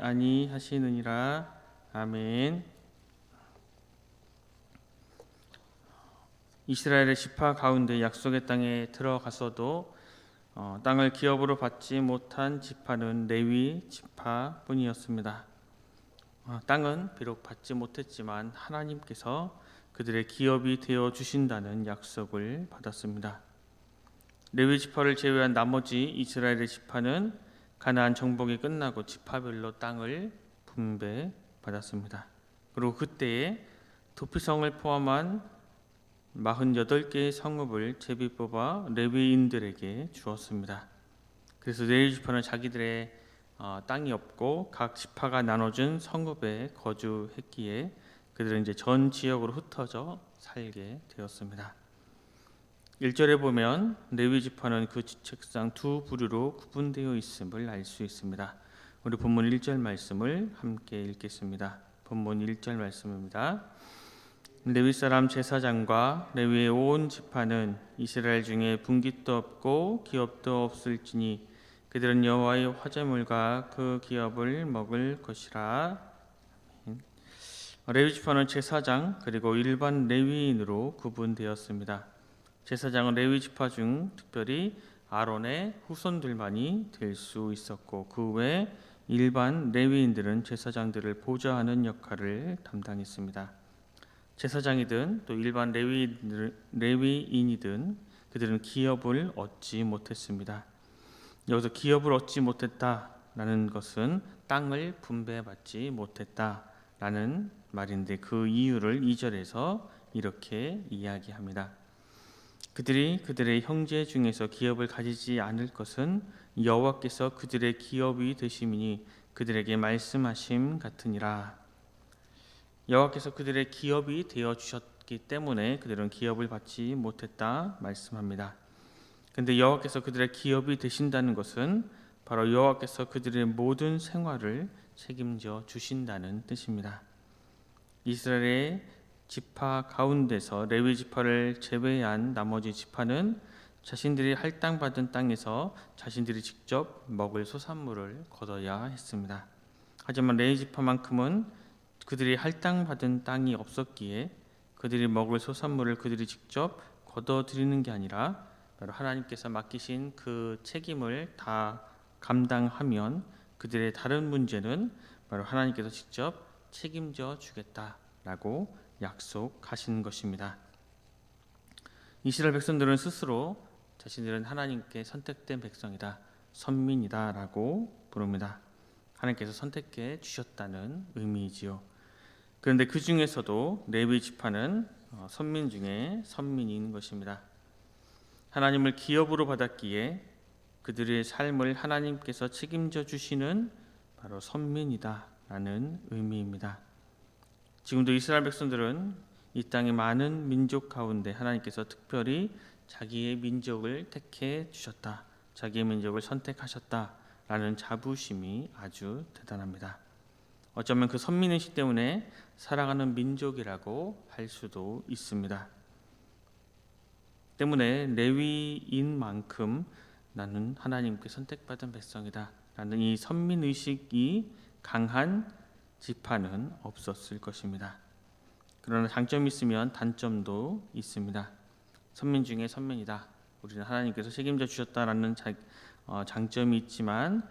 아니하시느니라. 아멘. 이스라엘의 지파 가운데 약속의 땅에 들어가서도 땅을 기업으로 받지 못한 지파는 레위 지파뿐이었습니다. 땅은 비록 받지 못했지만 하나님께서 그들의 기업이 되어 주신다는 약속을 받았습니다. 레위 지파를 제외한 나머지 이스라엘의 지파는 가나안 정복이 끝나고 지파별로 땅을 분배받았습니다. 그리고 그때에 도피성을 포함한 48개의 성읍을 제비 뽑아 레위인들에게 주었습니다. 그래서 레위 지파는 자기들의 땅이 없고 각 지파가 나눠준 성읍에 거주했기에 그들은 이제 전 지역으로 흩어져 살게 되었습니다. 1절에 보면 레위 지파는 그 지책상 두 부류로 구분되어 있음을 알 수 있습니다. 우리 본문 1절 말씀을 함께 읽겠습니다. 본문 1절 말씀입니다. 레위 사람 제사장과 레위의 온 지파는 이스라엘 중에 분깃도 없고 기업도 없을지니 그들은 여호와의 화제물과 그 기업을 먹을 것이라. 레위 지파는 제사장 그리고 일반 레위인으로 구분되었습니다. 제사장은 레위 지파 중 특별히 아론의 후손들만이 될 수 있었고 그 외 일반 레위인들은 제사장들을 보좌하는 역할을 담당했습니다. 제사장이든 또 일반 레위인이든 그들은 기업을 얻지 못했습니다. 여기서 기업을 얻지 못했다라는 것은 땅을 분배받지 못했다라는 말인데 그 이유를 2절에서 이렇게 이야기합니다. 그들이 그들의 형제 중에서 기업을 가지지 않을 것은 여호와께서 그들의 기업이 되심이니 그들에게 말씀하심 같으니라. 여호와께서 그들의 기업이 되어 주셨기 때문에 그들은 기업을 받지 못했다 말씀합니다. 그런데 여호와께서 그들의 기업이 되신다는 것은 바로 여호와께서 그들의 모든 생활을 책임져 주신다는 뜻입니다. 이스라엘의 지파 가운데서 레위 지파를 제외한 나머지 지파는 자신들이 할당받은 땅에서 자신들이 직접 먹을 소산물을 거둬야 했습니다. 하지만 레위 지파만큼은 그들이 할당받은 땅이 없었기에 그들이 먹을 소산물을 그들이 직접 거둬들이는 게 아니라 바로 하나님께서 맡기신 그 책임을 다 감당하면 그들의 다른 문제는 바로 하나님께서 직접 책임져 주겠다라고 약속하신 것입니다. 이스라엘 백성들은 스스로 자신들은 하나님께 선택된 백성이다, 선민이다라고 부릅니다. 하나님께서 선택해 주셨다는 의미이지요. 그런데 그 중에서도 레위 지파는 선민 중에 선민인 것입니다. 하나님을 기업으로 받았기에 그들의 삶을 하나님께서 책임져 주시는 바로 선민이다라는 의미입니다. 지금도 이스라엘 백성들은 이 땅의 많은 민족 가운데 하나님께서 특별히 자기의 민족을 택해 주셨다, 자기의 민족을 선택하셨다라는 자부심이 아주 대단합니다. 어쩌면 그 선민의식 때문에 살아가는 민족이라고 할 수도 있습니다. 때문에 레위인만큼 나는 하나님께 선택받은 백성이다 라는 이 선민의식이 강한 지파는 없었을 것입니다. 그러나 장점이 있으면 단점도 있습니다. 선민 중에 선민이다, 우리는 하나님께서 책임져 주셨다라는 장점이 있지만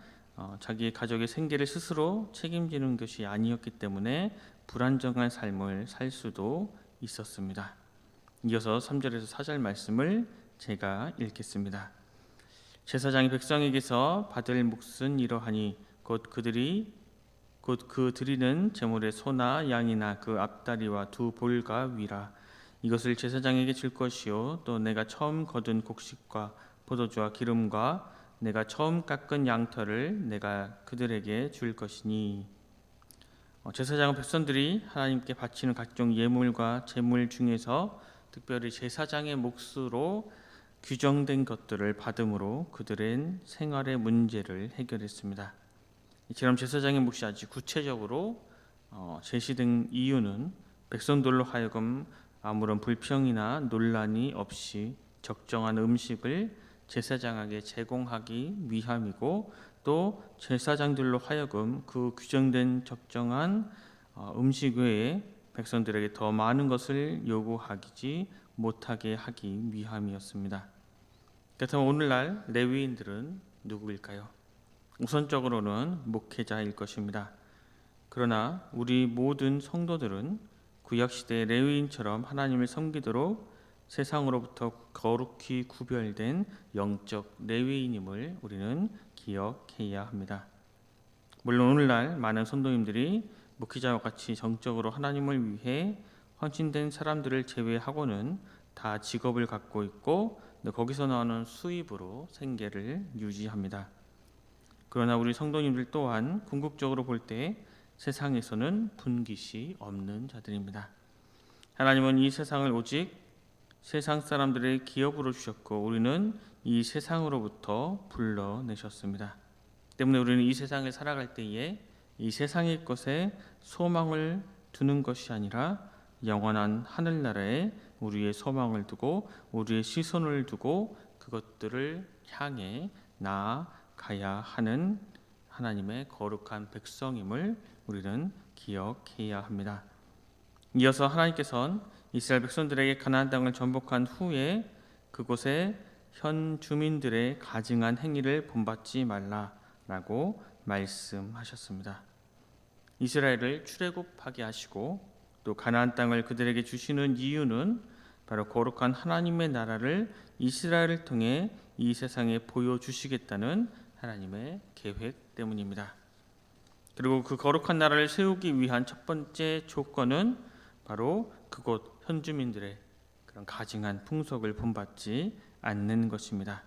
자기의 가족의 생계를 스스로 책임지는 것이 아니었기 때문에 불안정한 삶을 살 수도 있었습니다. 이어서 3절에서 4절 말씀을 제가 읽겠습니다. 제사장이 백성에게서 받을 몫은 이러하니 곧 그 드리는 제물의 소나 양이나 그 앞다리와 두 볼과 위라. 이것을 제사장에게 줄 것이요 또 내가 처음 거둔 곡식과 포도주와 기름과 내가 처음 깎은 양털을 내가 그들에게 줄 것이니. 제사장은 백성들이 하나님께 바치는 각종 예물과 제물 중에서 특별히 제사장의 몫으로 규정된 것들을 받음으로 그들의 생활의 문제를 해결했습니다. 이처럼 제사장의 몫이 아주 구체적으로 제시된 이유는 백성들로 하여금 아무런 불평이나 논란이 없이 적정한 음식을 제사장에게 제공하기 위함이고 또 제사장들로 하여금 그 규정된 적정한 음식 외에 백성들에게 더 많은 것을 요구하지 못하게 하기 위함이었습니다. 그렇다면 오늘날 레위인들은 누구일까요? 우선적으로는 목회자일 것입니다. 그러나 우리 모든 성도들은 구약시대 레위인처럼 하나님을 섬기도록 세상으로부터 거룩히 구별된 영적 레위인임을 우리는 기억해야 합니다. 물론 오늘날 많은 성도님들이 목회자와 같이 정적으로 하나님을 위해 헌신된 사람들을 제외하고는 다 직업을 갖고 있고 거기서 나오는 수입으로 생계를 유지합니다. 그러나 우리 성도님들 또한 궁극적으로 볼 때 세상에서는 분깃이 없는 자들입니다. 하나님은 이 세상을 오직 세상 사람들의 기업으로 주셨고 우리는 이 세상으로부터 불러내셨습니다. 때문에 우리는 이 세상을 살아갈 때에 이 세상의 것에 소망을 두는 것이 아니라 영원한 하늘나라에 우리의 소망을 두고 우리의 시선을 두고 그것들을 향해 나아가야 하는 하나님의 거룩한 백성임을 우리는 기억해야 합니다. 이어서 하나님께서는 이스라엘 백성들에게 가나안 땅을 정복한 후에 그곳에 현 주민들의 가증한 행위를 본받지 말라라고 말씀하셨습니다. 이스라엘을 출애굽하게 하시고 또 가나안 땅을 그들에게 주시는 이유는 바로 거룩한 하나님의 나라를 이스라엘을 통해 이 세상에 보여주시겠다는 하나님의 계획 때문입니다. 그리고 그 거룩한 나라를 세우기 위한 첫 번째 조건은 바로 그곳 현주민들의 그런 가증한 풍속을 본받지 않는 것입니다.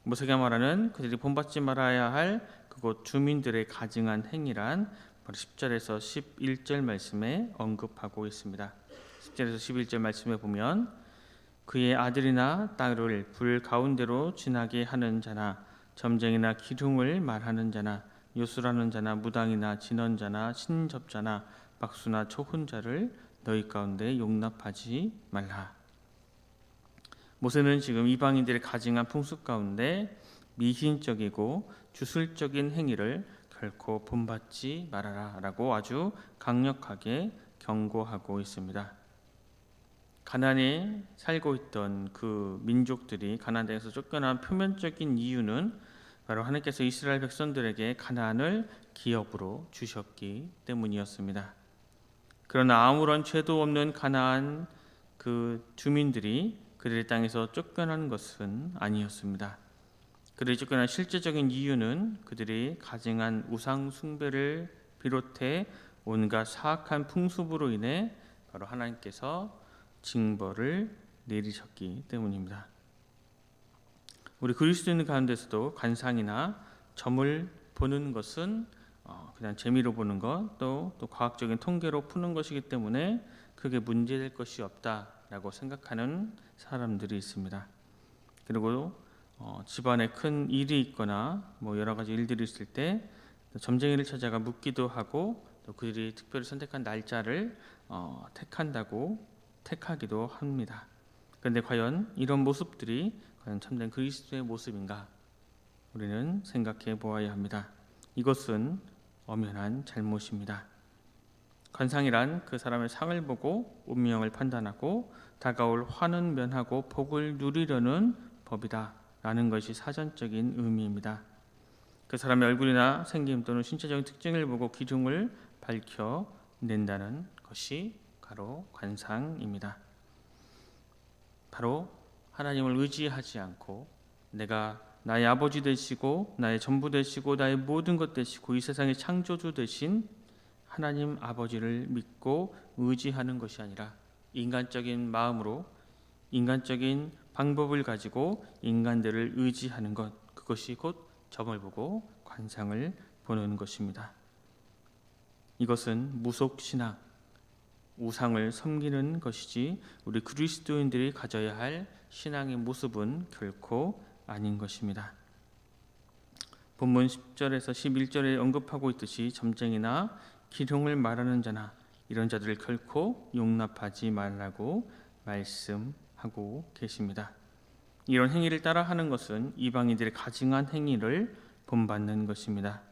모세가 말하는 그들이 본받지 말아야 할 그곳 주민들의 가증한 행위란 바로 10절에서 11절 말씀에 언급하고 있습니다. 10절에서 11절 말씀에 보면 그의 아들이나 딸을 불 가운데로 지나게 하는 자나 점쟁이나 기둥을 말하는 자나 요술하는 자나 무당이나 진언자나 신접자나 박수나 초혼자를 너희 가운데 용납하지 말라. 모세는 지금 이방인들의 가증한 풍습 가운데 미신적이고 주술적인 행위를 결코 본받지 말아라 라고 아주 강력하게 경고하고 있습니다. 가나안에 살고 있던 그 민족들이 가나안 땅에서 쫓겨난 표면적인 이유는 바로 하나님께서 이스라엘 백성들에게 가나안을 기업으로 주셨기 때문이었습니다. 그러나 아무런 죄도 없는 가나안 그 주민들이 그들의 땅에서 쫓겨난 것은 아니었습니다. 그들이 쫓겨난 실제적인 이유는 그들이 가증한 우상 숭배를 비롯해 온갖 사악한 풍습으로 인해 바로 하나님께서 징벌을 내리셨기 때문입니다. 우리 그리스도인 가운데서도 관상이나 점을 보는 것은 그냥 재미로 보는 것, 또 과학적인 통계로 푸는 것이기 때문에 그게 문제될 것이 없다라고 생각하는 사람들이 있습니다. 그리고 집안에 큰 일이 있거나 여러 가지 일들이 있을 때 점쟁이를 찾아가 묻기도 하고 또 그들이 특별히 선택한 날짜를 택하기도 합니다. 그런데 과연 이런 모습들이 과연 참된 그리스도의 모습인가? 우리는 생각해 보아야 합니다. 이것은 엄연한 잘못입니다. 관상이란 그 사람의 상을 보고 운명을 판단하고 다가올 환은 면하고 복을 누리려는 법이다 라는 것이 사전적인 의미입니다. 그 사람의 얼굴이나 생김 또는 신체적인 특징을 보고 기둥을 밝혀낸다는 것이 바로 관상입니다. 바로 하나님을 의지하지 않고 내가 나의 아버지 되시고 나의 전부 되시고 나의 모든 것 되시고 이 세상의 창조주 되신 하나님 아버지를 믿고 의지하는 것이 아니라 인간적인 마음으로 인간적인 방법을 가지고 인간들을 의지하는 것, 그것이 곧 점을 보고 관상을 보는 것입니다. 이것은 무속신앙, 우상을 섬기는 것이지 우리 그리스도인들이 가져야 할 신앙의 모습은 결코 아닌 것입니다. 본문 10절에서 11절에 언급하고 있듯이 점쟁이나 기둥을 말하는 자나 이런 자들을 결코 용납하지 말라고 말씀하고 계십니다. 이런 행위를 따라하는 것은 이방인들의 가증한 행위를 본받는 것입니다.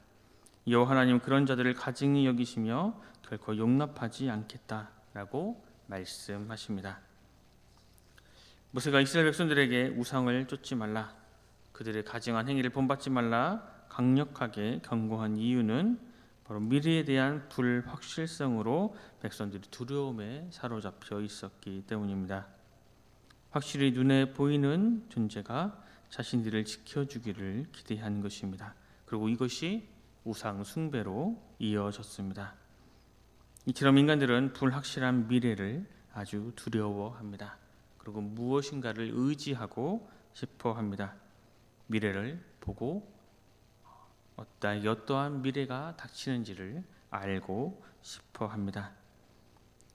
여호와 하나님 그런 자들을 가증히 여기시며 결코 용납하지 않겠다라고 말씀하십니다. 모세가 이스라엘 백성들에게 우상을 쫓지 말라, 그들의 가증한 행위를 본받지 말라 강력하게 경고한 이유는 바로 미래에 대한 불확실성으로 백성들이 두려움에 사로잡혀 있었기 때문입니다. 확실히 눈에 보이는 존재가 자신들을 지켜주기를 기대한 것입니다. 그리고 이것이 우상 숭배로 이어졌습니다. 이처럼 인간들은 불확실한 미래를 아주 두려워합니다. 그리고 무엇인가를 의지하고 싶어 합니다. 미래를 보고 어떠한 미래가 닥치는지를 알고 싶어 합니다.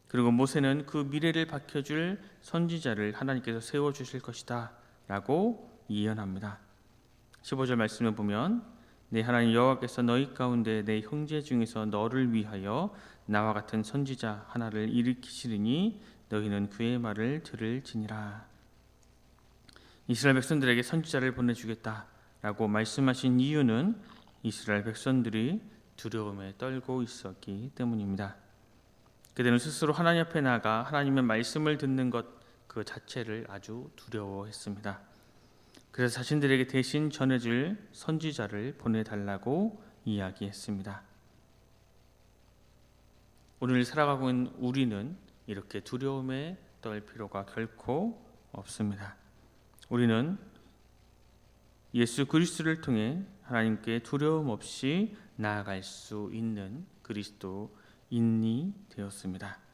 그리고 모세는 그 미래를 밝혀줄 선지자를 하나님께서 세워주실 것이다 라고 예언합니다. 15절 말씀을 보면 내 하나님 여호와께서 너희 가운데 내 형제 중에서 너를 위하여 나와 같은 선지자 하나를 일으키시리니 너희는 그의 말을 들을지니라. 이스라엘 백성들에게 선지자를 보내주겠다라고 말씀하신 이유는 이스라엘 백성들이 두려움에 떨고 있었기 때문입니다. 그들은 스스로 하나님 앞에 나가 하나님의 말씀을 듣는 것 그 자체를 아주 두려워했습니다. 그래서 자신들에게 대신 전해줄 선지자를 보내달라고 이야기했습니다. 오늘 살아가고 있는 우리는 이렇게 두려움에 떨 필요가 결코 없습니다. 우리는 예수 그리스도를 통해 하나님께 두려움 없이 나아갈 수 있는 그리스도인이 되었습니다.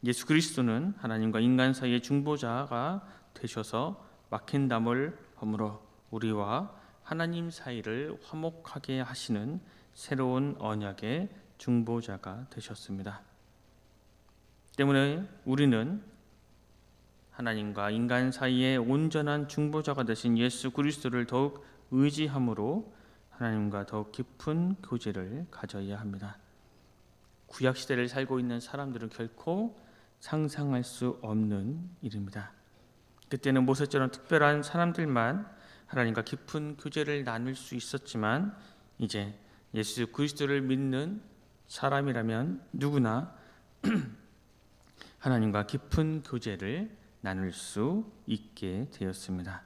예수 그리스도는 하나님과 인간 사이의 중보자가 되셔서 막힌 담을 허물어 우리와 하나님 사이를 화목하게 하시는 새로운 언약의 중보자가 되셨습니다. 때문에 우리는 하나님과 인간 사이의 온전한 중보자가 되신 예수 그리스도를 더욱 의지함으로 하나님과 더욱 깊은 교제를 가져야 합니다. 구약 시대를 살고 있는 사람들은 결코 상상할 수 없는 일입니다. 그때는 모세처럼 특별한 사람들만 하나님과 깊은 교제를 나눌 수 있었지만 이제 예수 그리스도를 믿는 사람이라면 누구나 하나님과 깊은 교제를 나눌 수 있게 되었습니다.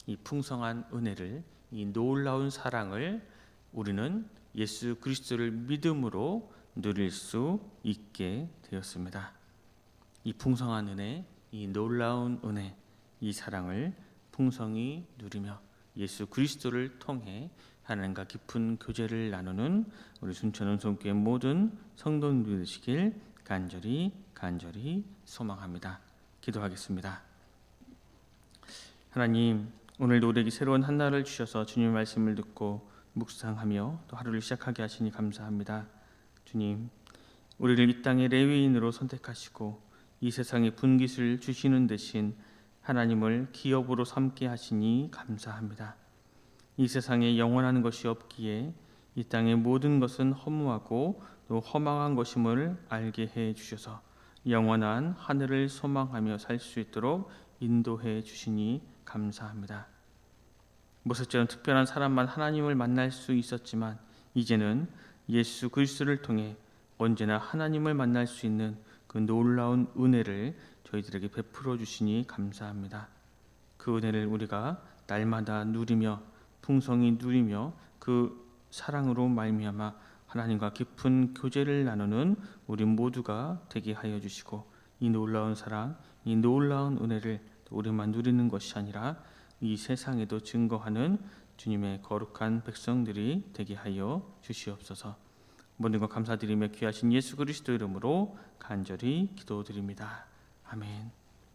이 풍성한 은혜를, 이 놀라운 사랑을 우리는 예수 그리스도를 믿음으로 누릴 수 있게 되었습니다. 이 풍성한 은혜, 이 놀라운 은혜, 이 사랑을 풍성히 누리며 예수 그리스도를 통해 하나님과 깊은 교제를 나누는 우리 순천은총교회 모든 성도님들 되시길 간절히 소망합니다. 기도하겠습니다. 하나님, 오늘도 우리에게 새로운 한 날을 주셔서 주님의 말씀을 듣고 묵상하며 또 하루를 시작하게 하시니 감사합니다. 주님, 우리를 이 땅의 레위인으로 선택하시고 이 세상에 분깃을 주시는 대신 하나님을 기업으로 삼게 하시니 감사합니다. 이 세상에 영원한 것이 없기에 이 땅의 모든 것은 허무하고 또 허망한 것임을 알게 해 주셔서 영원한 하늘을 소망하며 살 수 있도록 인도해 주시니 감사합니다. 모세처럼 특별한 사람만 하나님을 만날 수 있었지만 이제는 예수 그리스도를 통해 언제나 하나님을 만날 수 있는 그 놀라운 은혜를 저희들에게 베풀어 주시니 감사합니다. 그 은혜를 우리가 날마다 누리며 풍성히 누리며 그 사랑으로 말미암아 하나님과 깊은 교제를 나누는 우리 모두가 되게 하여 주시고 이 놀라운 사랑, 이 놀라운 은혜를 우리만 누리는 것이 아니라 이 세상에도 증거하는 주님의 거룩한 백성들이 되게 하여 주시옵소서. 모든 것 감사드리며 귀하신 예수 그리스도 이름으로 간절히 기도드립니다. 아멘.